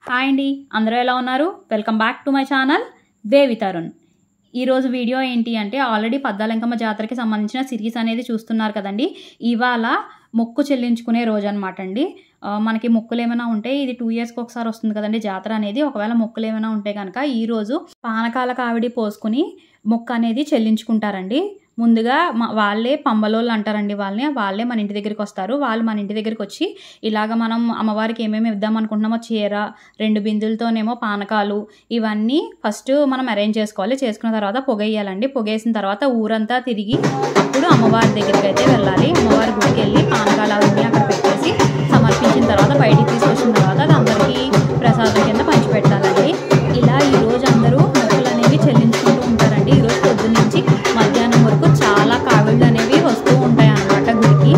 Hi అండి, అందరూ ఎలా ఉన్నారు? Welcome back to my channel Devi Tarun. ఈరోజు వీడియో ఏంటి అంటే ఆల్రెడీ పద్దాలంకమ్మ జాతరకి సంబంధించిన సిరీస్ అనేది చూస్తున్నారు కదండి. ఇవాళ మొక్కు చెల్లించుకునే రోజు అనమాట అండి. మనకి మొక్కులు ఏమైనా ఉంటే ఇది 2 yearsకి ఒకసారి వస్తుంది కదండి జాతర అనేది. ఒకవేళ మొక్కులు ఏమైనా ఉంటే కనుక ఈరోజు పానకాల కావిడి పోసుకుని మొక్కు అనేది చెల్లించుకుంటారండి. ముందుగా వాళ్ళే పంబలోళ్ళు అంటారండి. వాళ్ళే మన ఇంటి దగ్గరికి వస్తారు. వాళ్ళు మన ఇంటి దగ్గరికి వచ్చి ఇలాగ మనం అమ్మవారికి ఏమేమి ఇద్దాం అనుకుంటున్నామో చీర, 2 బిందులతోనేమో పానకాలు, ఇవన్నీ ఫస్ట్ మనం అరేంజ్ చేసుకోవాలి. చేసుకున్న తర్వాత పొగేయాలండి. పొగేసిన తర్వాత ఊరంతా తిరిగి అప్పుడు అమ్మవారి దగ్గరికి అయితే వెళ్ళాలి. అమ్మవారి గుడికి వెళ్ళి పానకాలు అవన్నీ అక్కడ పెట్టేసి సమర్పించిన తర్వాత బయటికి తీసుకొచ్చిన తర్వాత అది అందరికీ ప్రసాదం కింద పంచిపెట్టాలండి. ఇలా ఈరోజు అందరూ మొక్కులు అనేవి చెల్లించుకుంటూ ఉంటారండి. ఈరోజు పొద్దున్న నుంచి మధ్యాహ్నం వరకు చాలా కావిళ్ళు అనేవి వస్తూ ఉంటాయి అన్నమాట గుడికి.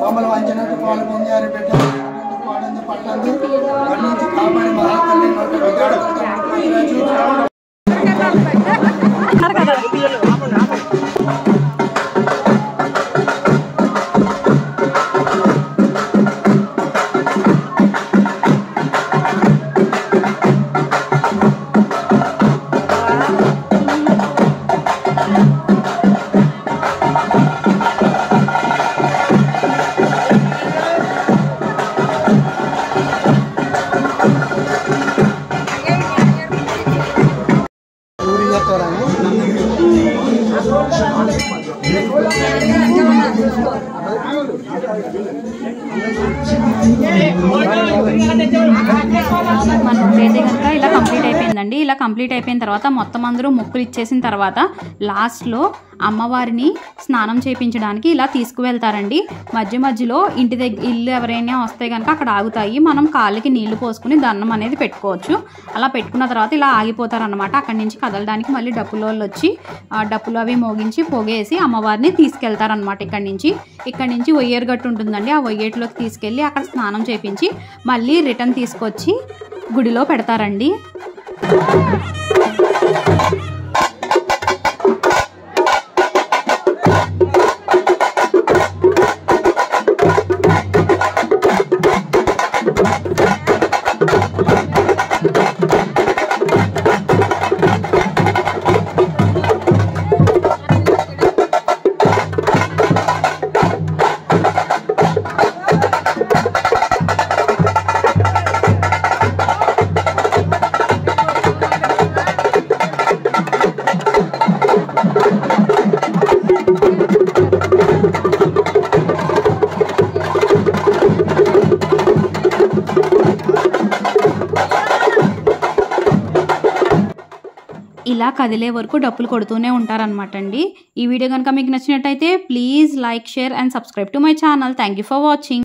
మమ్మల్ని వంచినట్టు పాలు పొందారు బిడ్డ పాడంది పట్టంది పండించి కాపాడి మహాతల్లి మనకైతే కనుక ఇలా కంప్లీట్ అయిపోయిందండి. ఇలా కంప్లీట్ అయిపోయిన తర్వాత మొత్తం అందరూ మొక్కులు ఇచ్చేసిన తర్వాత లాస్ట్లో అమ్మవారిని స్నానం చేయించడానికి ఇలా తీసుకువెళ్తారండి. మధ్యలో ఇంటి దగ్గర ఇల్లు ఎవరైనా వస్తే కనుక అక్కడ ఆగుతాయి. మనం కాళ్ళకి నీళ్లు పోసుకుని దండం అనేది పెట్టుకోవచ్చు. అలా పెట్టుకున్న తర్వాత ఇలా ఆగిపోతారనమాట. అక్కడి నుంచి కదలడానికి మళ్ళీ డప్పుల వాళ్ళు వచ్చి డప్పులు అవి మోగించి పొగేసి అమ్మవారిని తీసుకెళ్తారనమాట. ఇక్కడి నుంచి ఒయ్యేరు గట్టు ఉంటుందండి. ఆ ఒయ్యేటిలోకి తీసుకెళ్ళి అక్కడ స్నానం చేయించి మళ్ళీ రిటర్న్ తీసుకొచ్చి గుడిలో పెడతారండి. ఇలా కదిలే వరకు డప్పులు కొడుతూనే ఉంటారనమాట అండి. ఈ వీడియో కనుక మీకు నచ్చినట్టయితే please like, share and subscribe to my channel. Thank you for watching.